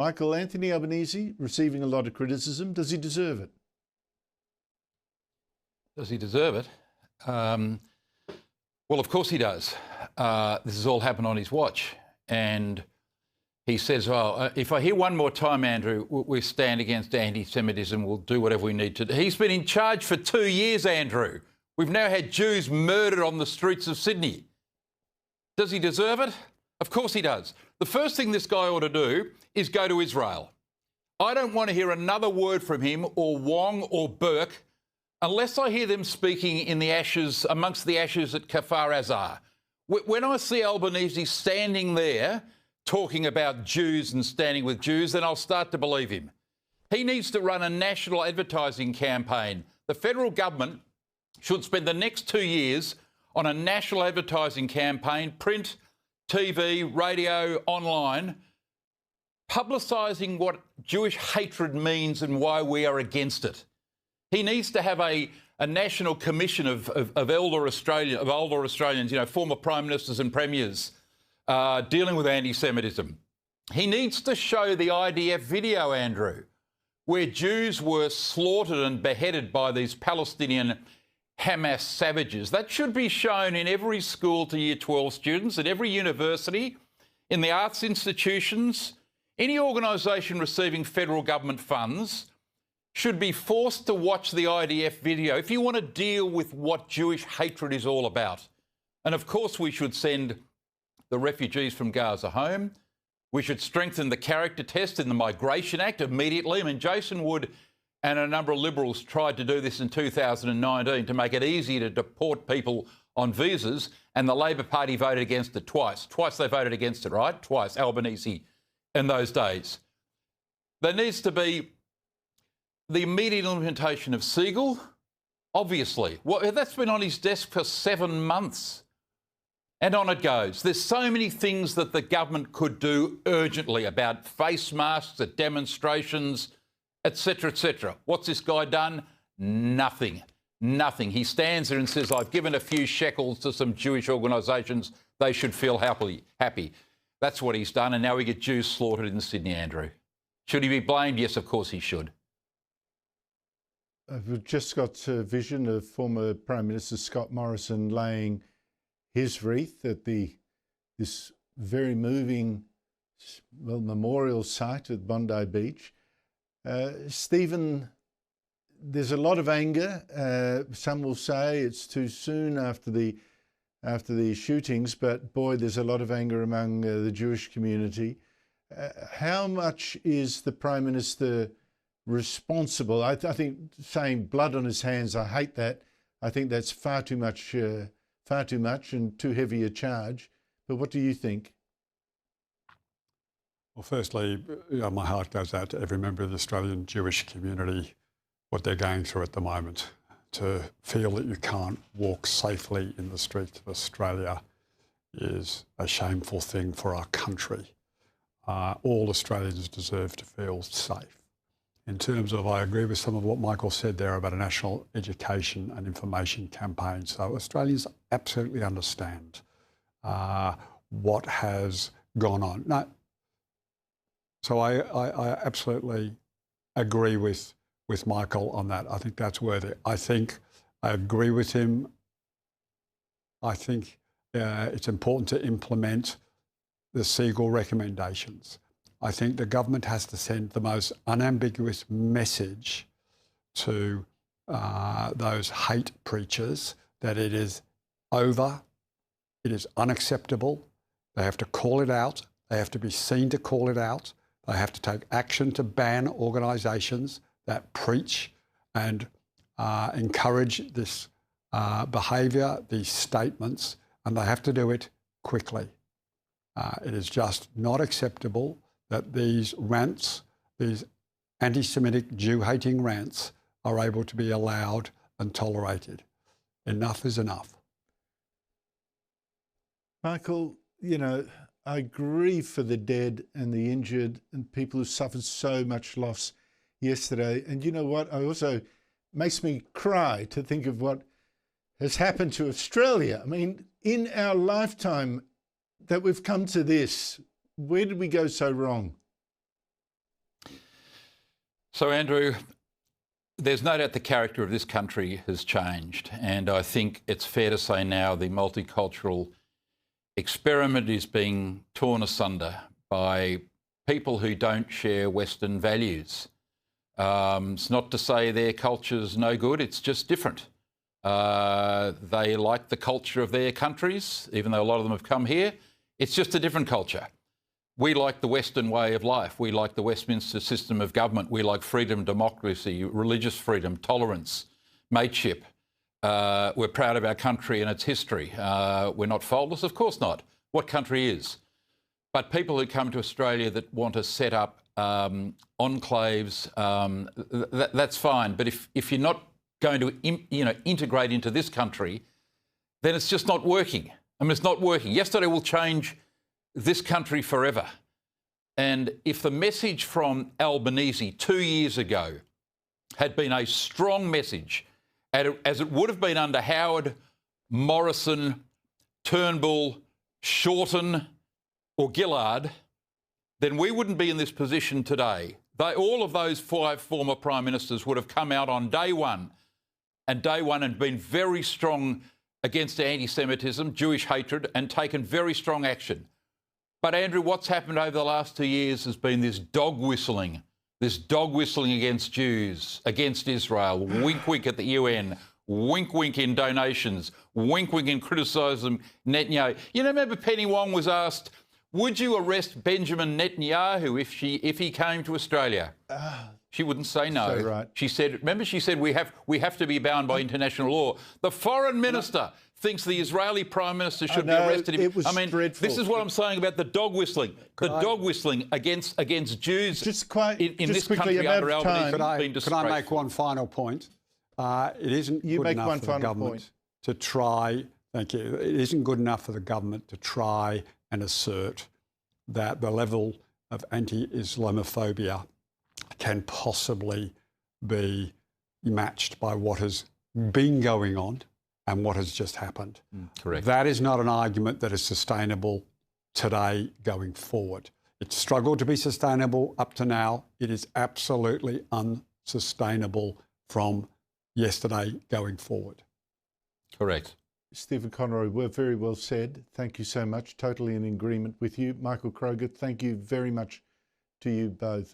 Michael, Anthony Albanese receiving a lot of criticism. Does he deserve it? Does he deserve it? Well, of course he does. This has all happened on his watch. And he says, well, if I hear one more time, Andrew, we stand against anti-Semitism, we'll do whatever we need to do. He's been in charge for 2 years, Andrew. We've now had Jews murdered on the streets of Sydney. Does he deserve it? Of course he does. The first thing this guy ought to do is go to Israel. I don't want to hear another word from him or Wong or Burke unless I hear them speaking in the ashes, amongst the ashes at Kfar Aza. When I see Albanese standing there talking about Jews and standing with Jews, then I'll start to believe him. He needs to run a national advertising campaign. The federal government should spend the next 2 years on a national advertising campaign, print, TV, radio, online, publicising what Jewish hatred means and why we are against it. He needs to have a national commission of older Australians, you know, former Prime Ministers and Premiers, dealing with anti-Semitism. He needs to show the IDF video, Andrew, where Jews were slaughtered and beheaded by these Palestinian Hamas savages. That should be shown in every school to Year 12 students, at every university, in the arts institutions. Any organisation receiving federal government funds should be forced to watch the IDF video if you want to deal with what Jewish hatred is all about. And of course we should send the refugees from Gaza home. We should strengthen the character test in the Migration Act immediately. I mean, Jason Wood and a number of Liberals tried to do this in 2019 to make it easier to deport people on visas, and the Labor Party voted against it twice. Twice they voted against it, right? Twice, Albanese in those days. There needs to be the immediate implementation of Siegel, obviously. Well, that's been on his desk for 7 months. And on it goes. There's so many things that the government could do urgently about face masks at demonstrations, etc., etc. What's this guy done? Nothing. Nothing. He stands there and says, I've given a few shekels to some Jewish organisations. They should feel happy. That's what he's done, and now we get Jews slaughtered in Sydney, Andrew. Should he be blamed? Yes, of course he should. We've just got a vision of former Prime Minister Scott Morrison laying his wreath at this very moving memorial site at Bondi Beach. Stephen, there's a lot of anger. Some will say it's too soon after the shootings, but boy, there's a lot of anger among the Jewish community. How much is the Prime Minister responsible? I think saying blood on his hands, I hate that. I think that's far too much and too heavy a charge. But what do you think? Well, firstly, my heart goes out to every member of the Australian Jewish community, what they're going through at the moment. To feel that you can't walk safely in the streets of Australia is a shameful thing for our country. All Australians deserve to feel safe. In terms of, I agree with some of what Michael said there about a national education and information campaign. So Australians absolutely understand what has gone on. No, so I absolutely agree with Michael on that. I think that's worthy. I agree with him. I think it's important to implement the Siegel recommendations. I think the government has to send the most unambiguous message to those hate preachers that it is over, it is unacceptable. They have to call it out. They have to be seen to call it out. They have to take action to ban organisations that preach and encourage this behaviour, these statements, and they have to do it quickly. It is just not acceptable that these rants, these anti-Semitic, Jew-hating rants, are able to be allowed and tolerated. Enough is enough. Michael, you know, I grieve for the dead and the injured and people who suffered so much loss yesterday. And you know what? It also makes me cry to think of what has happened to Australia. I mean, in our lifetime that we've come to this, where did we go so wrong? So, Andrew, there's no doubt the character of this country has changed, and I think it's fair to say now the multicultural experiment is being torn asunder by people who don't share Western values. It's not to say their culture's no good, it's just different. They like the culture of their countries, even though a lot of them have come here. It's just a different culture. We like the Western way of life. We like the Westminster system of government. We like freedom, democracy, religious freedom, tolerance, mateship. We're proud of our country and its history. We're not faultless? Of course not. What country is? But people who come to Australia that want to set up enclaves, that's fine. But if you're not going to integrate into this country, then it's just not working. I mean, it's not working. Yesterday will change this country forever. And if the message from Albanese 2 years ago had been a strong message, as it would have been under Howard, Morrison, Turnbull, Shorten or Gillard, then we wouldn't be in this position today. All of those 5 former Prime Ministers would have come out on day one and been very strong against anti-Semitism, Jewish hatred, and taken very strong action. But, Andrew, what's happened over the last 2 years has been this dog whistling against Jews, against Israel, wink, wink at the UN, wink, wink in donations, wink, wink in criticising Netanyahu. You know, remember Penny Wong was asked, would you arrest Benjamin Netanyahu if he came to Australia? She wouldn't say no. So right. She said we have to be bound by international law. The foreign minister thinks the Israeli Prime Minister should be arrested. It was dreadful. This is what I'm saying about the dog whistling. Dog whistling against Jews in this country under Albanese has been disgraceful. Could I make one final point? It isn't good enough for the government to try. Thank you. It isn't good enough for the government to try and assert that the level of anti-Islamophobia can possibly be matched by what has been going on and what has just happened. Correct. That is not an argument that is sustainable today going forward. It's struggled to be sustainable up to now. It is absolutely unsustainable from yesterday going forward. Correct. Stephen Conroy, we're very well said. Thank you so much. Totally in agreement with you. Michael Kroger, thank you very much to you both.